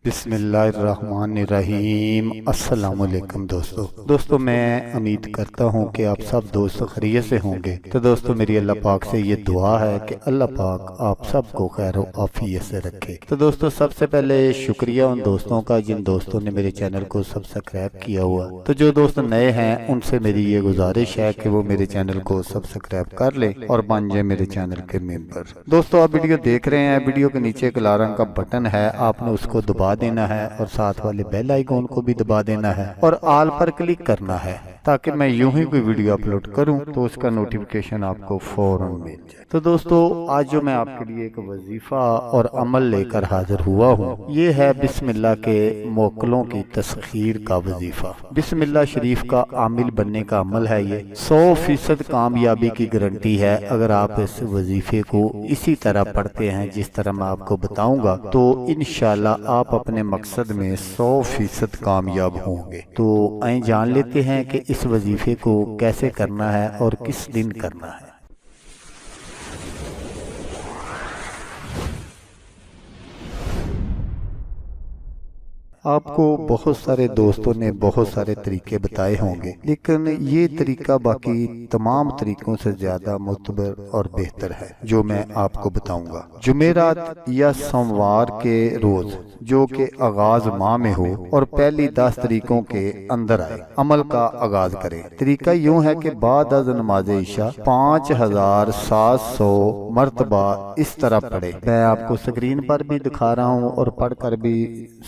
بسم اللہ الرحمن الرحیم۔ السلام علیکم دوستو میں امید کرتا ہوں کہ آپ سب دوست خیریت سے ہوں گے۔ تو دوستو میری اللہ پاک سے یہ دعا ہے کہ اللہ پاک آپ سب کو خیر و عافیت سے رکھے۔ تو دوستو سب سے پہلے شکریہ ان دوستوں کا جن دوستوں نے میرے چینل کو سبسکرائب کیا ہوا۔ تو جو دوست نئے ہیں ان سے میری یہ گزارش ہے کہ وہ میرے چینل کو سبسکرائب کر لیں اور بن جائیں میرے چینل کے ممبر۔ دوستو آپ ویڈیو دیکھ رہے ہیں، ویڈیو کے نیچے ایک لال رنگ کا بٹن ہے، آپ نے اس کو دبا دینا ہے اور ساتھ والے بیل آئیکن کو بھی دبا دینا ہے اور آل پر کلک کرنا ہے تاکہ میں یوں ہی کوئی ویڈیو اپلوڈ کروں تو اس کا نوٹیفیکیشن آپ کو فوراً مل جائے۔ تو دوستو آج جو میں آپ کے لیے ایک وظیفہ اور عمل لے کر حاضر ہوا ہوں، یہ ہے بسم اللہ کے موکلوں کی تسخیر کا وظیفہ۔ بسم اللہ شریف کا عامل بننے کا عمل ہے یہ 100% کامیابی کی گارنٹی ہے۔ اگر آپ اس وظیفے کو اسی طرح پڑھتے ہیں جس طرح میں آپ کو بتاؤں گا تو انشاءاللہ آپ اپنے مقصد میں 100% کامیاب ہوں گے۔ تو آئیں جان لیتے ہیں کہ اس وظیفے کو کیسے کرنا ہے اور کس دن کرنا ہے۔ آپ کو بہت سارے دوستوں نے بہت سارے طریقے بتائے ہوں گے، لیکن یہ طریقہ باقی تمام طریقوں سے زیادہ معتبر اور بہتر ہے جو میں آپ کو بتاؤں گا۔ جمعرات یا سوموار کے روز جو کہ آغاز ماہ میں ہو اور پہلی 10 طریقوں کے اندر آئے، عمل کا آغاز کریں۔ طریقہ یوں ہے کہ بعد از نماز عشاء 5700 مرتبہ اس طرح پڑھے۔ میں آپ کو سکرین پر بھی دکھا رہا ہوں اور پڑھ کر بھی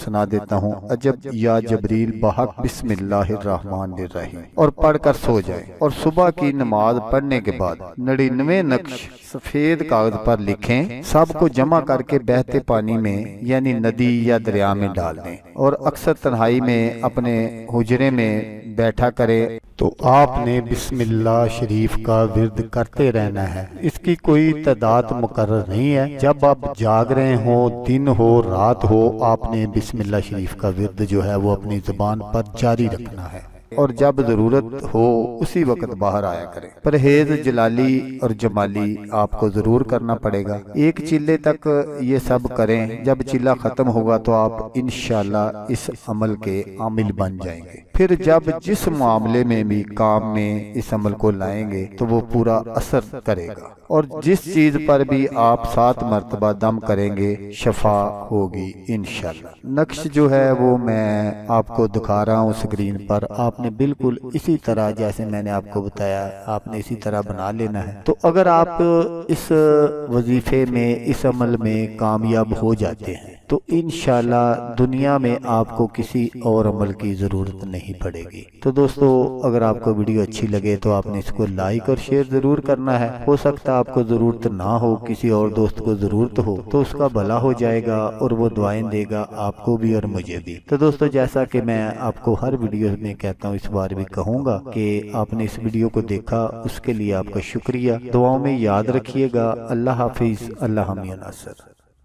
سنا دیتا ہوں۔ عجب یا جبریل بحق بسم اللہ الرحمن الرحیم اور پڑھ کر سو جائیں، اور صبح کی نماز پڑھنے کے بعد 99 نقش سفید کاغذ پر لکھیں، سب کو جمع کر کے بہتے پانی میں یعنی ندی یا دریا میں ڈال دیں اور اکثر تنہائی میں اپنے حجرے میں بیٹھا کریں۔ تو آپ نے بسم اللہ شریف کا ورد کرتے رہنا ہے، اس کی کوئی تعداد مقرر نہیں ہے۔ جب آپ جاگ رہے ہوں، دن ہو رات ہو، آپ نے بسم اللہ شریف کا ورد جو ہے وہ اپنی زبان پر جاری رکھنا ہے، اور جب ضرورت ہو اسی وقت باہر آیا کریں۔ پرہیز جلالی اور جمالی آپ کو ضرور کرنا پڑے گا۔ ایک چلے تک یہ سب کریں، جب چلہ ختم ہوگا تو آپ انشاءاللہ اس عمل کے عامل بن جائیں گے۔ پھر جب جس معاملے میں بھی کام میں اس عمل کو لائیں گے تو وہ پورا اثر کرے گا، اور جس چیز پر بھی آپ 7 مرتبہ دم کریں گے شفا ہوگی انشاءاللہ۔ نقش جو ہے وہ میں آپ کو دکھا رہا ہوں سکرین پر، آپ نے بالکل اسی طرح جیسے میں نے آپ کو بتایا آپ نے اسی طرح بنا لینا ہے۔ تو اگر آپ اس وظیفے میں اس عمل میں کامیاب ہو جاتے ہیں تو انشاءاللہ دنیا میں آپ کو کسی اور عمل کی ضرورت نہیں پڑے گی۔ تو دوستو اگر آپ کو ویڈیو اچھی لگے تو آپ نے اس کو لائک اور شیئر ضرور کرنا ہے۔ ہو سکتا ہے آپ کو ضرورت نہ ہو، کسی اور دوست کو ضرورت ہو تو اس کا بھلا ہو جائے گا اور وہ دعائیں دے گا آپ کو بھی اور مجھے بھی۔ تو دوستو جیسا کہ میں آپ کو ہر ویڈیو میں کہتا ہوں اس بار بھی کہوں گا کہ آپ نے اس ویڈیو کو دیکھا، اس کے لیے آپ کا شکریہ۔ دعاؤں میں یاد رکھیے گا۔ اللہ حافظ، اللہ حامی ناصر۔